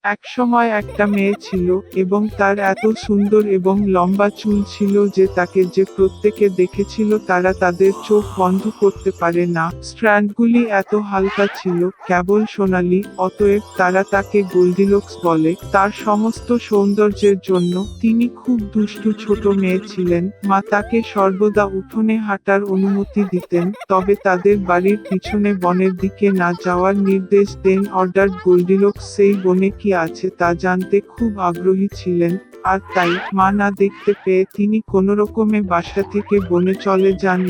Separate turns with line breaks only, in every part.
একসময় একটা মেয়ে ছিল এবং তার এত সুন্দর এবং লম্বা চুল ছিল যে তাকে যে প্রত্যেকে দেখেছিল তারা তাদের চোখ বন্ধ করতে পারে না। স্ট্র্যান্ডগুলি এত হালকা ছিল, কেবল সোনালি, অতএব তারা তাকে গোল্ডিলক্স বলে। তার সমস্ত সৌন্দর্যের জন্য তিনি খুব দুষ্টু ছোট মেয়ে ছিলেন। মা তাকে সর্বদা উঠোনে হাঁটার অনুমতি দিতেন, তবে তাদের বাড়ির পিছনে বনের দিকে না যাওয়ার নির্দেশ দেন। অর্ডার গোল্ডিলক্স সেই বনে কি আছে তা জানতে খুব আগ্রহী ছিলেন, আর তাই মা না দেখতে পেয়ে তিনি কোনোরকমে বাসা থেকে বনে চলে যান।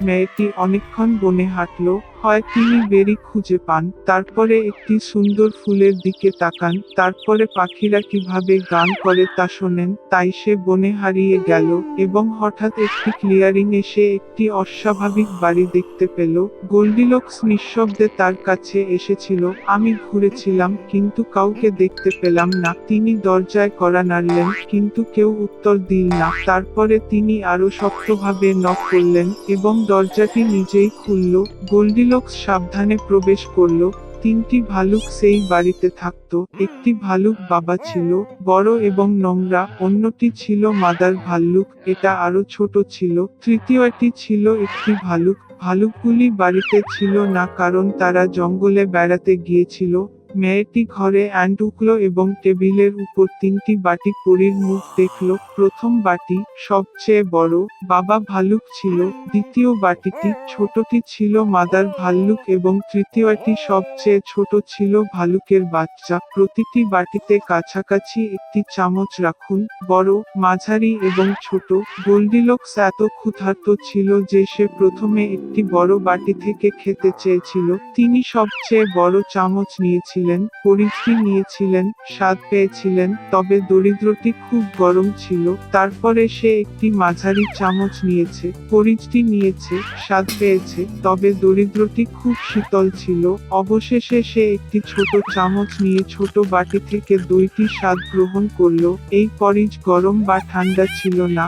মেয়েটি অনেকক্ষণ বনে হাঁটল, হয় তিনি বেরি খুঁজে পান, তারপরে একটি সুন্দর ফুলের দিকে তাকান, তারপরে পাখিরা কিভাবে গান করে তা শোনেন, তাই সে বনে হারিয়ে গেল এবং হঠাৎ একটি ক্লিয়ারিং এসে একটি অস্বাভাবিক বাড়ি দেখতে পেল। গোল্ডিলক্স নিঃশব্দে তার কাছে এসেছিল। আমি ঘুরেছিলাম কিন্তু কাউকে দেখতে পেলাম না। তিনি দরজায় কড়া নাড়লেন কিন্তু কেউ উত্তর দিল না। তারপরে তিনি আরো শক্তভাবে নক করলেন এবং দরজাটি নিজেই খুলল। গোল্ডিলক্স সাবধানে প্রবেশ করল। তিনটি ভালুক সেই বাড়িতে থাকত। একটি ভালুক বাবা ছিল, বড় এবং নোংরা, অন্যটি ছিল মাদার ভাল্লুক, এটা আরো ছোট ছিল, তৃতীয়টি ছিল একটি ভালুক। ভালুকগুলি বাড়িতে ছিল না কারণ তারা জঙ্গলে বেড়াতে গিয়েছিল। মেয়েটি ঘরে ঢুকল এবং টেবিলের উপর তিনটি বাটি পরীর মুখ দেখল। প্রথম বাটি, সবচেয়ে বড়, বাবা ভালুক ছিল, দ্বিতীয় বাটিটি, ছোটটি ছিল মাদার ভাল্লুক এবং তৃতীয়টি সবচেয়ে ছোট ছিল ভালুকের বাচ্চা। প্রতিটি বাটিতে কাছাকাছি একটি চামচ রাখুন, বড়, মাঝারি এবং ছোট। গোল্ডিলক্স এত ক্ষুধার্ত ছিল যে সে প্রথমে একটি বড় বাটি থেকে খেতে চেয়েছিল। তিনি সবচেয়ে বড় চামচ নিয়েছিলেন, পরিচটি নিয়েছিলেন, স্বাদ পেয়েছিলেন, তবে দরিদ্রটি খুব গরম ছিল। তারপরে সে একটি মাঝারি চামচ নিয়েছে, পরিচটি নিয়েছে, স্বাদ পেয়েছে, তবে দরিদ্রটি খুব শীতল ছিল। অবশেষে সে একটি ছোট চামচ নিয়ে ছোট বাটি থেকে দইটি স্বাদ গ্রহণ করল। এই পরিচ গরম বা ঠান্ডা ছিল না,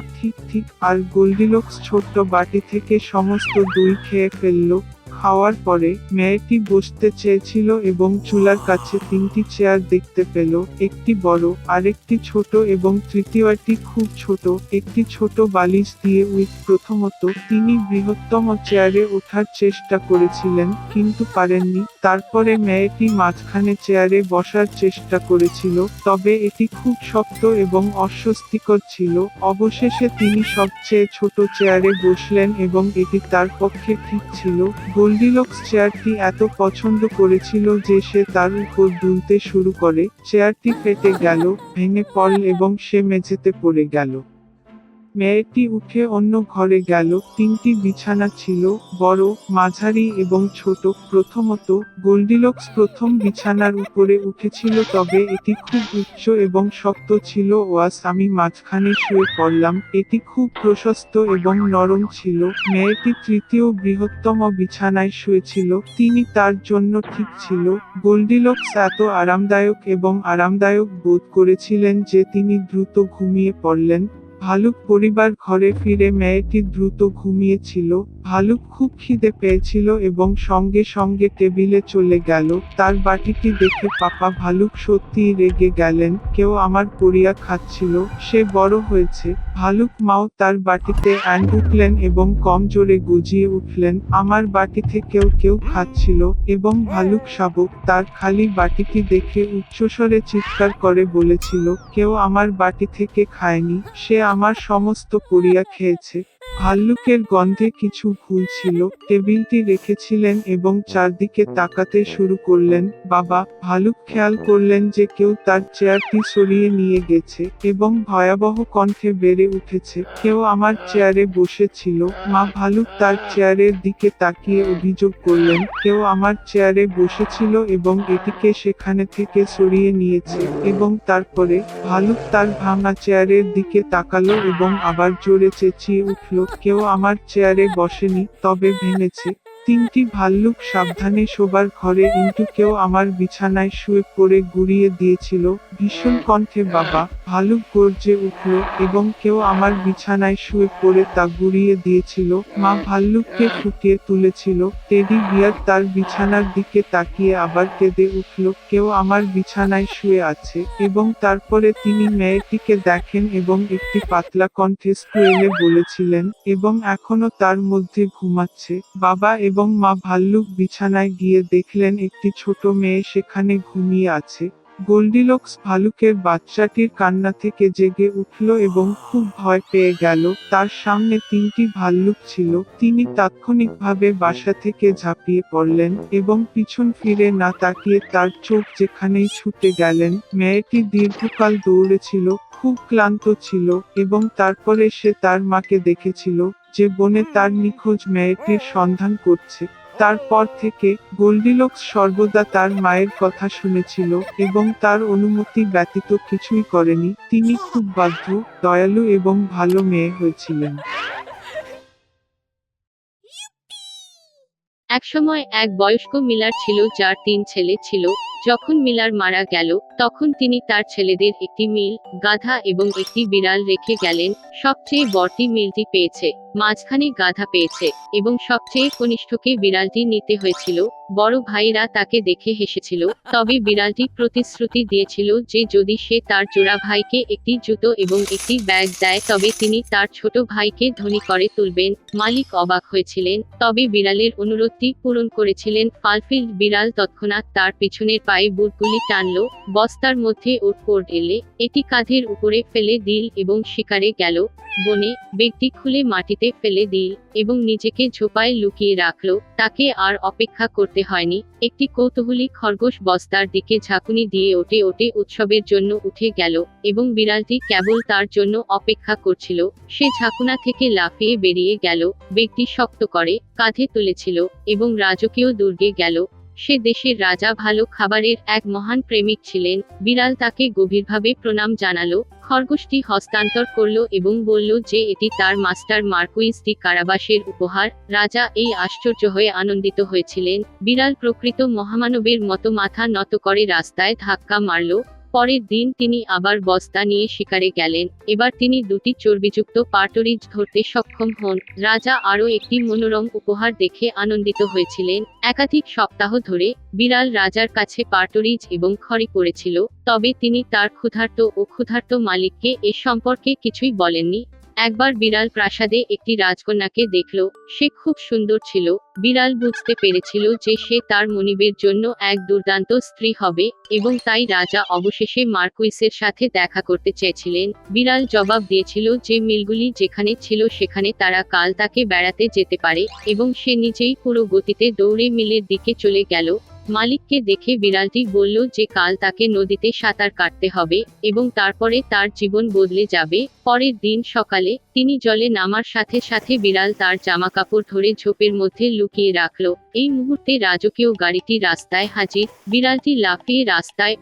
ঠিক, আর গোল্ডিলক্স ছোট্ট বাটি থেকে সমস্ত দই খেয়ে ফেলল। খাওয়ার পরে মেয়েটি বসতে চেয়েছিল এবং চুলার কাছে তিনটি চেয়ার দেখতে পেল, একটি বড়, আরেকটি ছোট এবং তৃতীয়টি খুব ছোট, একটি ছোট বালিশ দিয়ে প্রথমত তিনি বৃহত্তম চেয়ারে ওঠার চেষ্টা করেছিলেন কিন্তু পারেননি। তারপরে মেয়েটি মাঝখানে চেয়ারে বসার চেষ্টা করেছিল, তবে এটি খুব শক্ত এবং অস্বস্তিকর ছিল। অবশেষে তিনি সবচেয়ে ছোট চেয়ারে বসলেন এবং এটি তার পক্ষে ঠিক ছিল। গোল্ডিলক্স চেয়ারটি এত পছন্দ করেছিল যে সে তার উপর দুলতে শুরু করে। চেয়ারটি ফেটে গেল, ভেঙে পড়ল এবং সে মেঝেতে পড়ে গেল। মেয়েটি উঠে অন্য ঘরে গেল। তিনটি বিছানা ছিল, বড়, মাঝারি এবং ছোট। প্রথমত, গোল্ডিলক্স প্রথম বিছানার উপরে উঠেছিল, তবে এটি খুব উচ্চ এবং শক্ত ছিল। আমি মাঝখানে শুয়ে পড়লাম, এটি খুব প্রশস্ত এবং নরম ছিল। মেয়েটি তৃতীয় বৃহত্তম বিছানায় শুয়েছিল, তিনি তার জন্য ঠিক ছিল। গোল্ডিলক্স এত আরামদায়ক বোধ করেছিলেন যে তিনি দ্রুত ঘুমিয়ে পড়লেন। ভালুক পরিবার ঘরে ফিরে মেয়েটি দ্রুত ঘুমিয়েছিল। ভালুক খুব খিদে পেয়েছিল এবং সঙ্গে সঙ্গে টেবিলে চলে গেল। তার বাটিটি দেখে পাপা ভালুক সত্যিই রেগে গেলেন, কেউ আমার পরিয়া খাচ্ছিল, সে বড় হয়েছে। ভালুক মাও তার বাটিতে ঢুকলেন এবং কম জোরে গজিয়ে উঠলেন, আমার বাটি থেকেও কেউ খাচ্ছিল, এবং ভালুক শাবক তার খালি বাটিটি দেখে উচ্চস্বরে চিৎকার করে বলেছিল, কেউ আমার বাটি থেকে খায়নি, সে আমার সমস্ত পরিয়া খেয়েছে। ভাল্লুকের গন্ধে কিছু ভুল ছিল। টেবিলটি রেখেছিলেন এবং চারদিকে তাকাতে শুরু করলেন। বাবা ভালুক খেয়াল করলেন যে কেউ তার চেয়ারটি সরিয়ে নিয়ে গেছে এবং ভয়াবহ কণ্ঠে বেড়ে উঠেছে, কেউ আমার চেয়ারে বসেছিল। মা ভালুক তার চেয়ারের দিকে তাকিয়ে অভিযোগ করলেন, কেউ আমার চেয়ারে বসেছিল এবং এটিকে সেখানে থেকে সরিয়ে নিয়েছে। এবং তারপরে ভালুক তার ভাঙা চেয়ারের দিকে তাকালো এবং আবার জোরে চেঁচিয়ে উঠল, কেউ আমার চেয়ারে বসেনি, তবে ভেঙেছে। তিনটি ভাল্লুক সাবধানে শোবার ঘরে ইন্টু কেউ আমার বিছানায় শুয়ে পড়ে গুড়িয়ে দিয়েছিল, ভীষণ কণ্ঠে বাবা ভালুক গর্জে উঠল এবং কেউ আমার বিছানায় শুয়ে পড়ে তা গুড়িয়ে দিয়েছিল, মা ভাল্লুককে ফুটিয়ে তুলেছিল, টেডি বিয়ার তার বিছানার দিকে তাকিয়ে আবার কেঁদে উঠল, কেউ আমার বিছানায় শুয়ে আছে এবং তারপরে তিনি মেয়েটিকে দেখেন এবং একটি পাতলা কণ্ঠে স্কুয়েলে বলেছিলেন এবং এখনো তার মধ্যে ঘুমাচ্ছে। বাবা এবং মা ভাল্লুক বিছানায় গিয়ে দেখলেন একটি ছোট মেয়ে সেখানে ঘুমিয়ে আছে। গোল্ডিলক্স ভালুকের বাচ্চাটির কান্না থেকে জেগে উঠল এবং খুব ভয় পেয়ে গেল। তার সামনে তিনটি ভাল্লুক ছিল। তিনি তাৎক্ষণিকভাবে বাসা থেকে ঝাঁপিয়ে পড়লেন এবং পিছন ফিরে না তাকিয়ে তার চোখ যেখানেই ছুটে গেলেন। মেয়েটি দীর্ঘকাল দৌড়েছিল, খুব ক্লান্ত ছিল এবং তারপরে সে তার মাকে দেখেছিল যে বনে তার নিখোঁজ মেয়েটির সন্ধান করছে। তারপর থেকে গোল্ডিলক্স সর্বদা তার মায়ের কথা শুনেছিল এবং তার অনুমতি ব্যতীত কিছুই করেনি। তিনি খুব বাধ্য, দয়ালু এবং ভালো মেয়ে হয়েছিলেন।
একসময় এক বয়স্ক মিলার ছিল যার ৩ ছেলে ছিল। যখন মিলার মারা গেল তখন তিনি তার ছেলেদের একটি মিল, গাধা এবং একটি বিড়াল রেখে গেলেন। সবচেয়ে বড়টি মিলটি পেয়েছে, মাঝখানে গাধা পেয়েছে এবং সবচেয়ে কনিষ্ঠকে বিড়ালটি নিতে হয়েছিল। বড় ভাইরা তাকে দেখে হেসেছিল, তবে বিড়ালটি প্রতিশ্রুতি দিয়েছিল যে যদি সে তার জোড়া ভাইকে একটি জুতো এবং একটি ব্যাগ দেয় তবে তিনি তার ছোট ভাইকে ধনী করে তুলবেন। মালিক অবাক হয়েছিলেন, তবে বিড়ালের অনুরোধটি পূরণ করেছিলেন। ফালফিল্ড বিড়াল তৎক্ষণাৎ তার পিছনের পায়ে বুটগুলি টানল, বস্তার মধ্যে ওট এলে এটি কাঁধের উপরে ফেলে দিল এবং শিকারে গেল। বনে ব্যাগটি খুলে মাটিতে ফেলে দিল এবং নিজেকে ঝোপায় লুকিয়ে রাখল। তাকে আর অপেক্ষা করতে হয়নি। একটি কৌতূহলী খরগোশ বস্তার দিকে ঝাঁকুনি দিয়ে ওটে ওটে উৎসবের জন্য উঠে গেল এবং বিড়ালটি কেবল তার জন্য অপেক্ষা করছিল। সে ঝাঁকুনা থেকে লাফিয়ে বেরিয়ে গেল, ব্যাগটি শক্ত করে কাঁধে তুলেছিল এবং রাজকীয় দুর্গে গেল। সে দেশের রাজা ভালো খাবারের এক মহান প্রেমিক ছিলেন। বিড়াল তাকে গভীরভাবে প্রণাম জানালো, খরগোশটি হস্তান্তর করল এবং বলল যে এটি তার মাস্টার মার্কুইস ডি কারাবাসের উপহার। রাজা এই আশ্চর্য হয়ে আনন্দিত হয়েছিলেন। বিড়াল প্রকৃত মহামানবের মতো মাথা নত করে রাস্তায় ধাক্কা মারল। পরের দিন তিনি আবার বস্তা নিয়ে শিকারে গেলেন। এবার তিনি দুটি চর্বিযুক্ত পার্টরিজ ধরতে সক্ষম হন। রাজা আরও একটি মনোরম উপহার দেখে আনন্দিত হয়েছিলেন। একাধিক সপ্তাহ ধরে বিড়াল রাজার কাছে পার্টরিজ এবং খড়ি পড়েছিল, তবে তিনি তার ক্ষুধার্ত মালিককে এ সম্পর্কে কিছুই বলেননি। একবার বিড়াল প্রাসাদে একটি রাজকন্যাকে দেখল। সে খুব সুন্দর ছিল। বিড়াল বুঝতে পেরেছিল যে সে তার মনিবের জন্য এক দুর্দান্ত স্ত্রী হবে এবং তাই রাজা অবশেষে মার্কুইসের সাথে দেখা করতে চেয়েছিলেন। বিড়াল জবাব দিয়েছিল যে মিলগুলি যেখানে ছিল সেখানে তারা কাল তাকে বেড়াতে যেতে পারে এবং সে নিজেই পুরো গতিতে দৌড়ে মিলের দিকে চলে গেল। মালিককে দেখে বিড়ালটি বলল যে কাল তাকে নদীতে সাঁতার কাটতে হবে এবং তারপরে তার জীবন বদলে যাবে। পরের দিন সকালে তিনি জলে নামার সাথে সাথে বিড়াল তার জামাকাপড় ধরে ঝোপের মধ্যে লুকিয়ে রাখল। এই মুহূর্তে রাজকীয় গাড়িটি রাস্তায় হাজির। বিড়ালটি লাফিয়ে রাস্তায়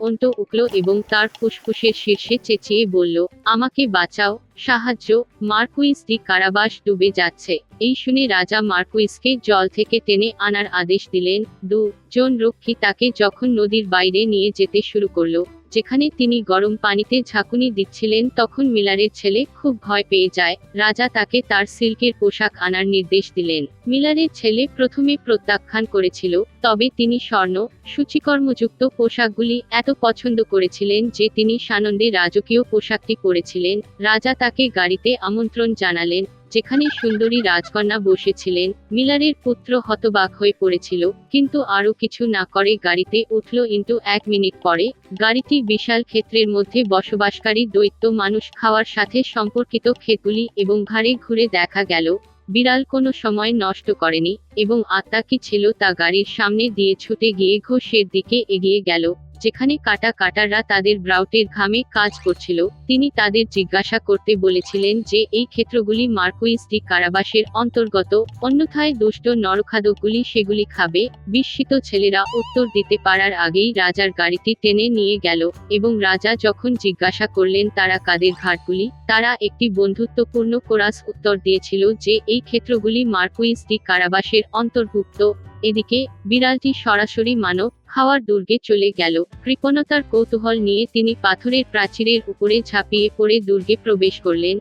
উঠল এবং তার ফুসফুসের শীর্ষে চেঁচিয়ে বলল, আমাকে বাঁচাও, সাহায্য, মার্কুইস ডি কারাবাস ডুবে যাচ্ছে। এই শুনে রাজা মার্কুইসকে জল থেকে টেনে আনার আদেশ দিলেন। 2 জন রক্ষী তাকে যখন নদীর বাইরে নিয়ে যেতে শুরু করলো, যেখানে তিনি গরম পানিতে ঝাঁকুনি দিচ্ছিলেন, তখন মিলারের ছেলে খুব ভয় পেয়ে যায়। রাজা তাকে তার সিল্কের পোশাক আনার নির্দেশ দিলেন। মিলারের ছেলে প্রথমে প্রত্যাখ্যান করেছিল, তবে তিনি স্বর্ণ সূচিকর্মযুক্ত পোশাকগুলি এত পছন্দ করেছিলেন যে তিনি সানন্দে রাজকীয় পোশাকটি পরেছিলেন। রাজা তাকে গাড়িতে আমন্ত্রণ জানালেন, যেখানে সুন্দরী রাজকন্যা বসেছিলেন। মিলারের পুত্র হতবাক হয়ে পড়েছিল, কিন্তু আরও কিছু না করে গাড়িতে উঠল। 1 মিনিট পরে গাড়িটি বিশাল ক্ষেত্রের মধ্যে বসবাসকারী দৈত্য মানুষ খাওয়ার সাথে সম্পর্কিত ক্ষেতগুলি এবং ঘাড়ে ঘুরে দেখা গেল। বিড়াল কোনো সময় নষ্ট করেনি এবং আত্মা কি ছিল তা গাড়ির সামনে দিয়ে ছুটে গিয়ে ঘোষের দিকে এগিয়ে গেল, যেখানে কাটাররা তাদের ব্রাউটের ঘামে কাজ করছিল। তিনি তাদের জিজ্ঞাসা করতে বলেছিলেন যে এই ক্ষেত্রগুলি মার্কুইস ডি কারাবাসের অন্তর্গত, অন্যথায় দুষ্ট নরখাদকগুলি সেগুলি খাবে। বিস্মিত ছেলেরা উত্তর দিতে পারার আগেই রাজার গাড়িটি টেনে নিয়ে গেল, এবং রাজা যখন জিজ্ঞাসা করলেন তারা কাদের ঘাটগুলি, তারা একটি বন্ধুত্বপূর্ণ কোরাস উত্তর দিয়েছিল যে এই ক্ষেত্রগুলি মার্কুইস ডি কারাবাসের অন্তর্ভুক্ত। এদিকে বিড়ালটি সরাসরি মানব খাওয়ার দুর্গে চলে গেল। কৃপণতার কৌতূহল নিয়ে তিনি পাথরের প্রাচীরের উপরে ঝাঁপিয়ে পড়ে দুর্গে প্রবেশ করলেন।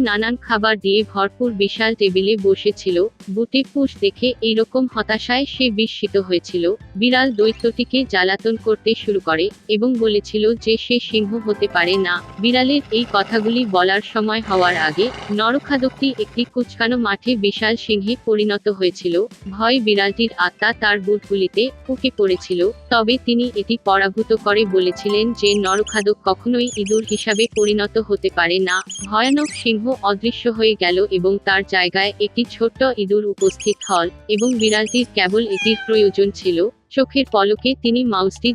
নানান খাবার দিয়ে ভরপুর বিশাল টেবিলে বসেছিল। বুটে পুষ দেখে এইরকম হতাশায় সে বিস্মিত হয়েছিল। বিড়াল দৈত্যটিকে জ্বালাতন করতে শুরু করে এবং বলেছিল যে সে সিংহ হতে পারে না। বিড়ালের এই কথাগুলি বলার সময় হওয়ার আগে নরখাদকটি একটি কুচকানো মাঠে বিশাল সিংহে পরিণত হয়েছিল। ভয় বিড়ালটির আত্মা তার বুটগুলিতে উঠে পড়েছিল। তবে তিনি এটি পরাভূত করে বলেছিলেন যে নরখাদক কখনোই ইঁদুর হিসাবে পরিণত হতে পারে না। ভয়ানক সিংহ অদৃশ্য হয়ে গেল এবং তার জায়গায় একটি ছোট্ট ইঁদুর উপস্থিত হল, এবং বিড়ালটির কেবল এটির প্রয়োজন ছিল। চোখের পলকে তিনি মাউসটি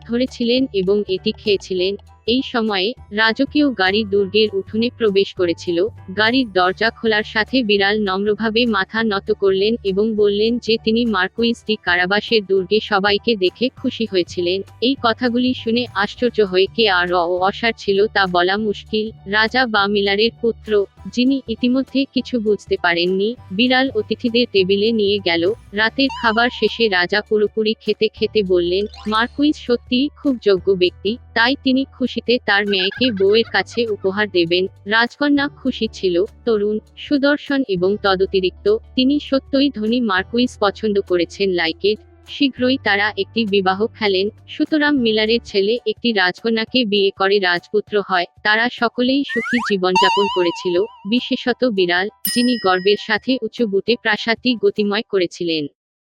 ধরেছিলেন এবং এটি খেয়েছিলেন। এই সময়ে রাজকীয় গাড়ি দুর্গের উঠোনে প্রবেশ করেছিল। গাড়ির দরজা খোলার সাথে বিড়াল নম্রভাবে মাথা নত করলেন এবং বললেন যে তিনি মার্কুইস ডি কারাবাসের দুর্গে সবাইকে দেখে খুশি হয়েছিলেন। এই কথাগুলি শুনে আশ্চর্য হয়ে কে আর অসার ছিল তা বলা মুশকিল। রাজা বা মিলারের পুত্র, যিনি ইতিমধ্যে কিছু বুঝতে পারেননি, বিড়াল অতিথিদের টেবিলে নিয়ে গেল। রাতের খাবার শেষে রাজা পুরোপুরি খেতে বললেন, মার্কুইস সত্যিই খুব যোগ্য ব্যক্তি, তাই তিনি খুশিতে তার মেয়েকে বউয়ের কাছে উপহার দেবেন। রাজকন্যা খুশি ছিল, তরুণ, সুদর্শন এবং তদতিরিক্ত তিনি সত্যই ধনী মার্কুইস পছন্দ করেছেন লাইকেট। শীঘ্রই তারা একটি বিবাহ খেলেন। সুতরাং মিলারের ছেলে একটি রাজকন্যাকে বিয়ে করে রাজপুত্র হয়। তারা সকলেই সুখী জীবনযাপন করেছিল, বিশেষত বিড়াল, যিনি গর্বের সাথে উঁচু বুটে প্রাসাদটি গতিময় করেছিলেন।